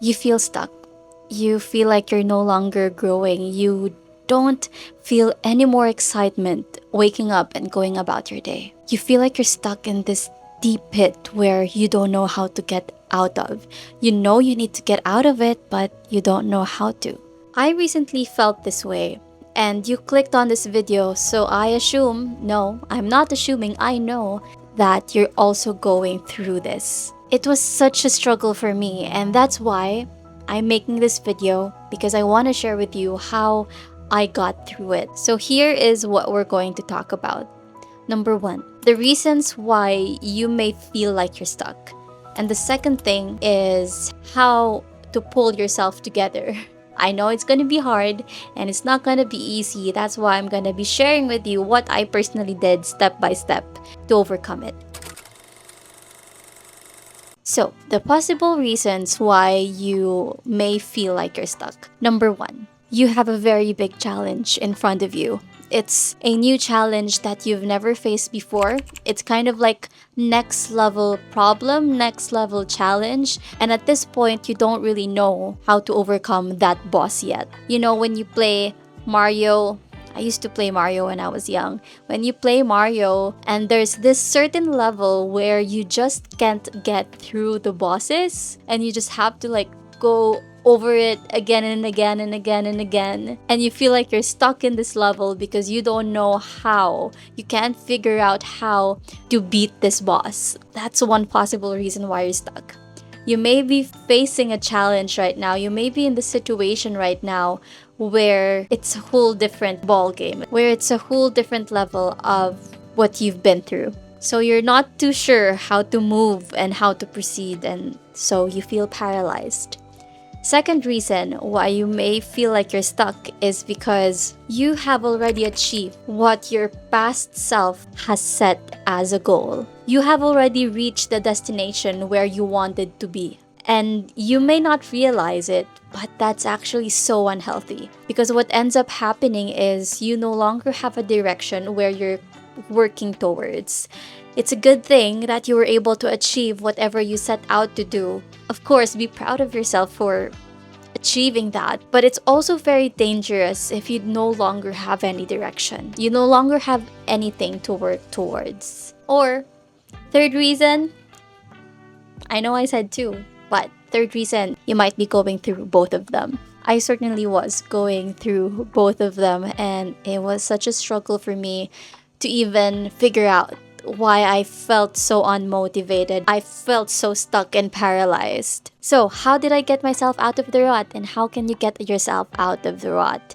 You feel stuck. You feel like you're no longer growing. You don't feel any more excitement waking up and going about your day. You feel like you're stuck in this deep pit where you don't know how to get out of. You know you need to get out of it, but you don't know how to. I recently felt this way, and you clicked on this video, so I assume, no, I'm not assuming, I know that you're also going through this. It was such a struggle for me, and that's why I'm making this video, because I want to share with you how I got through it. So here is what we're going to talk about. Number one, the reasons why you may feel like you're stuck. And the second thing is how to pull yourself together. I know it's going to be hard and it's not going to be easy. That's why I'm going to be sharing with you what I personally did step by step to overcome it. So, the possible reasons why you may feel like you're stuck. Number one, you have a very big challenge in front of you. It's a new challenge that you've never faced before. It's kind of like next level problem, next level challenge. And at this point, you don't really know how to overcome that boss yet. You know, when you play Mario, I used to play Mario when I was young. When you play Mario and there's this certain level where you just can't get through the bosses and you just have to like go over it again and again and again and again, and you feel like you're stuck in this level because you don't know how, you can't figure out how to beat this boss. That's one possible reason why you're stuck. You may be facing a challenge right now. You may be in the situation right now where it's a whole different ball game, where it's a whole different level of what you've been through. So you're not too sure how to move and how to proceed, and so you feel paralyzed. Second reason why you may feel like you're stuck is because you have already achieved what your past self has set as a goal. You have already reached the destination where you wanted to be. And you may not realize it, but that's actually so unhealthy. Because what ends up happening is you no longer have a direction where you're working towards. It's a good thing that you were able to achieve whatever you set out to do. Of course, be proud of yourself for achieving that, but it's also very dangerous if you no longer have any direction. You no longer have anything to work towards. Or, third reason, I know I said two, but third reason, you might be going through both of them. I certainly was going through both of them, and it was such a struggle for me to even figure out why I felt so unmotivated. I felt so stuck and paralyzed. So, how did I get myself out of the rut, and how can you get yourself out of the rut?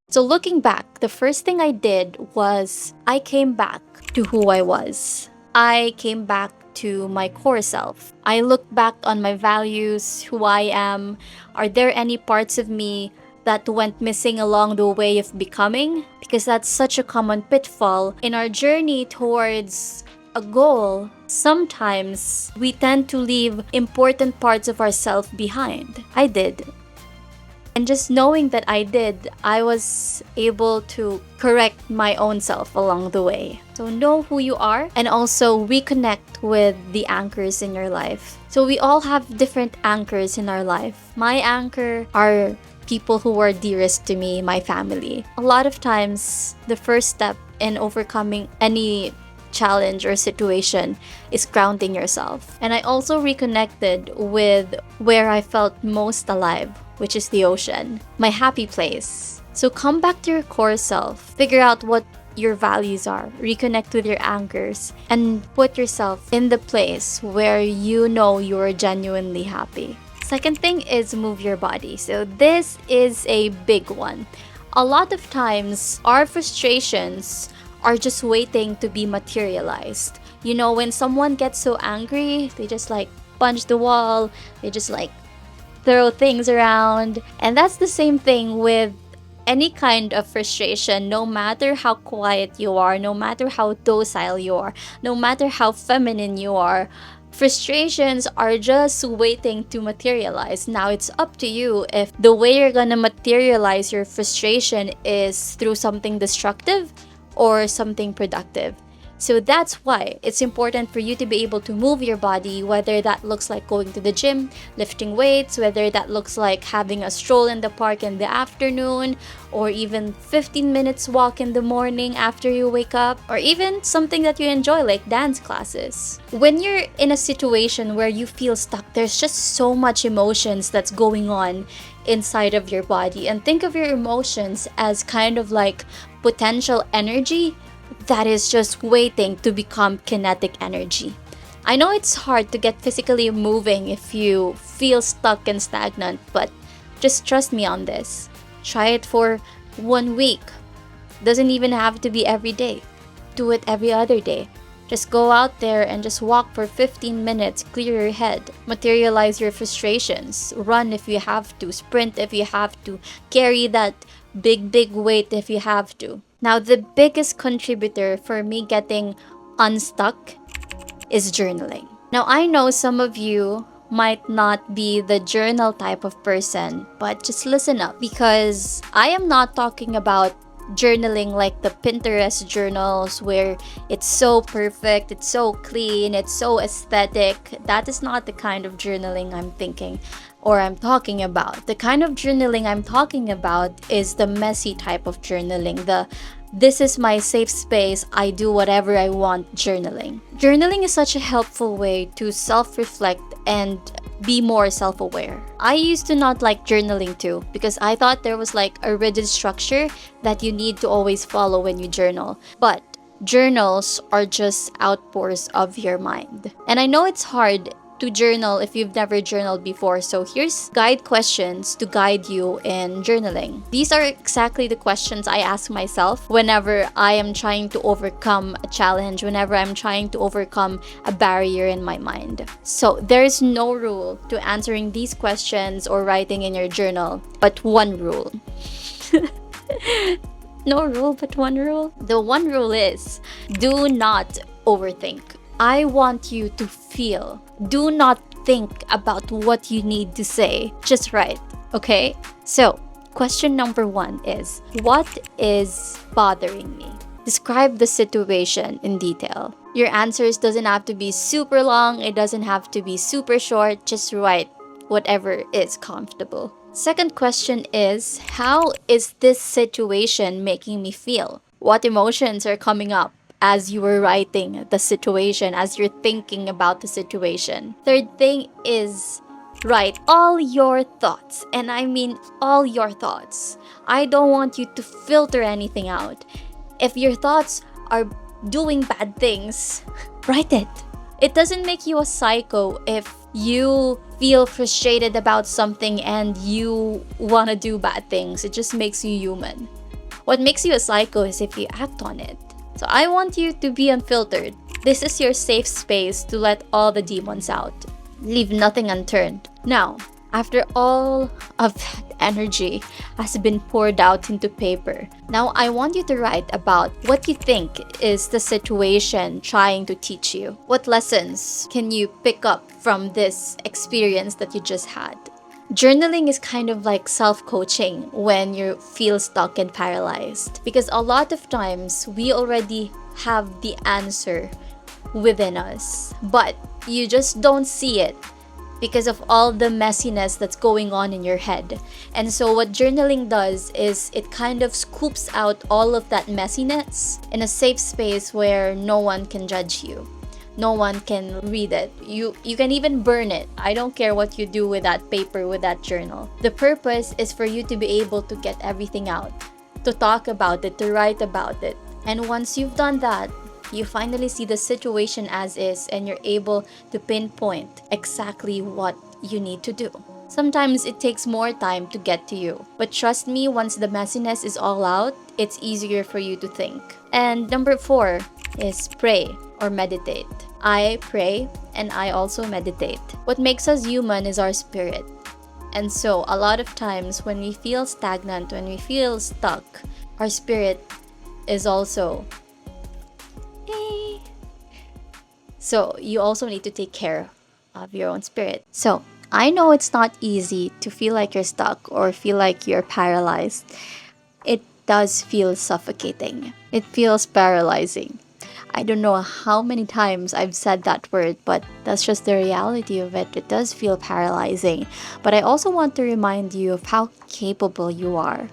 So, looking back, the first thing I did was I came back to who I was. I came back to my core self. I looked back on my values, who I am. Are there any parts of me that went missing along the way of becoming? Because that's such a common pitfall in our journey towards a goal. Sometimes we tend to leave important parts of ourselves behind. I did. And just knowing that I did, I was able to correct my own self along the way. So know who you are and also reconnect with the anchors in your life. So we all have different anchors in our life. My anchor are people who are dearest to me, my family. A lot of times, the first step in overcoming any challenge or situation is grounding yourself. And I also reconnected with where I felt most alive, which is the ocean, my happy place. So come back to your core self, figure out what your values are, reconnect with your anchors, and put yourself in the place where you know you are genuinely happy. Second thing is move your body. So this is a big one. A lot of times, our frustrations are just waiting to be materialized. You know, when someone gets so angry, they just like punch the wall, they just like throw things around. And that's the same thing with any kind of frustration, no matter how quiet you are, no matter how docile you are, no matter how feminine you are. Frustrations are just waiting to materialize. Now it's up to you if the way you're gonna materialize your frustration is through something destructive or something productive. So that's why it's important for you to be able to move your body, whether that looks like going to the gym, lifting weights, whether that looks like having a stroll in the park in the afternoon, or even 15 minutes walk in the morning after you wake up, or even something that you enjoy like dance classes. When you're in a situation where you feel stuck, there's just so much emotions that's going on inside of your body. And think of your emotions as kind of like potential energy that is just waiting to become kinetic energy. I know it's hard to get physically moving if you feel stuck and stagnant, but just trust me on this. Try it for 1 week. Doesn't even have to be every day. Do it every other day. Just go out there and just walk for 15 minutes, clear your head, materialize your frustrations, run if you have to, sprint if you have to, carry that big weight if you have to. Now, the biggest contributor for me getting unstuck is journaling. Now, I know some of you might not be the journal type of person, but just listen up, because I am not talking about journaling like the Pinterest journals where it's so perfect, it's so clean, it's so aesthetic. That is not the kind of journaling I'm thinking or I'm talking about. The kind of journaling I'm talking about is the messy type of journaling, the this is my safe space, I do whatever I want journaling. Journaling is such a helpful way to self-reflect and be more self-aware. I used to not like journaling too, because I thought there was like a rigid structure that you need to always follow when you journal. But journals are just outpours of your mind. And I know it's hard to journal if you've never journaled before. So here's guide questions to guide you in journaling. These are exactly the questions I ask myself whenever I am trying to overcome a challenge, whenever I'm trying to overcome a barrier in my mind. So there's no rule to answering these questions or writing in your journal, but one rule. No rule, but one rule. The one rule is do not overthink. I want you to feel. Do not think about what you need to say. Just write, okay? So, question number 1 is, what is bothering me? Describe the situation in detail. Your answers doesn't have to be super long. It doesn't have to be super short. Just write whatever is comfortable. Second question is, how is this situation making me feel? What emotions are coming up as you were writing the situation, as you're thinking about the situation? Third thing is, write all your thoughts. And I mean all your thoughts. I don't want you to filter anything out. If your thoughts are doing bad things, write it. It doesn't make you a psycho if you feel frustrated about something and you want to do bad things. It just makes you human. What makes you a psycho is if you act on it. So I want you to be unfiltered. This is your safe space to let all the demons out. Leave nothing unturned. Now, after all of that energy has been poured out into paper, now I want you to write about what you think is the situation trying to teach you. What lessons can you pick up from this experience that you just had? Journaling is kind of like self-coaching when you feel stuck and paralyzed, because a lot of times we already have the answer within us, but you just don't see it because of all the messiness that's going on in your head. And so what journaling does is it kind of scoops out all of that messiness in a safe space where no one can judge you. No one can read it. You can even burn it. I don't care what you do with that paper, with that journal. The purpose is for you to be able to get everything out, to talk about it, to write about it. And once you've done that, you finally see the situation as is, and you're able to pinpoint exactly what you need to do. Sometimes it takes more time to get to you, but trust me, once the messiness is all out, it's easier for you to think. And number 4 is pray or meditate. I pray and I also meditate. What makes us human is our spirit. And so a lot of times when we feel stagnant, when we feel stuck, our spirit is also so you also need to take care of your own spirit. So I know it's not easy to feel like you're stuck or feel like you're paralyzed. It does feel suffocating. It feels paralyzing. I don't know how many times I've said that word, but that's just the reality of it. It does feel paralyzing. But I also want to remind you of how capable you are.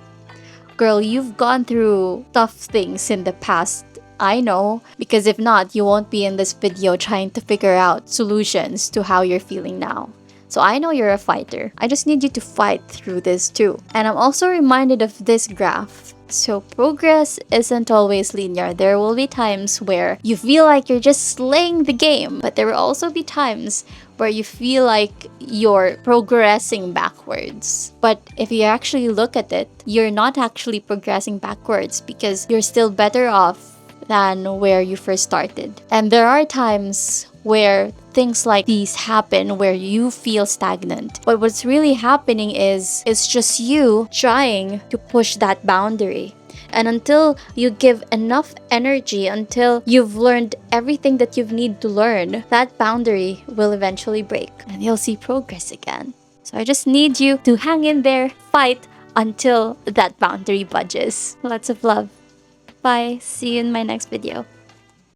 Girl, you've gone through tough things in the past. I know, because if not, you won't be in this video trying to figure out solutions to how you're feeling now. So I know you're a fighter. I just need you to fight through this too. And I'm also reminded of this graph. So progress isn't always linear. There will be times where you feel like you're just slaying the game, but there will also be times where you feel like you're progressing backwards. But if you actually look at it, you're not actually progressing backwards because you're still better off than where you first started. And there are times where things like these happen where you feel stagnant. But what's really happening is it's just you trying to push that boundary. And until you give enough energy, until you've learned everything that you need to learn, that boundary will eventually break and you'll see progress again. So I just need you to hang in there, fight until that boundary budges. Lots of love. Bye. See you in my next video.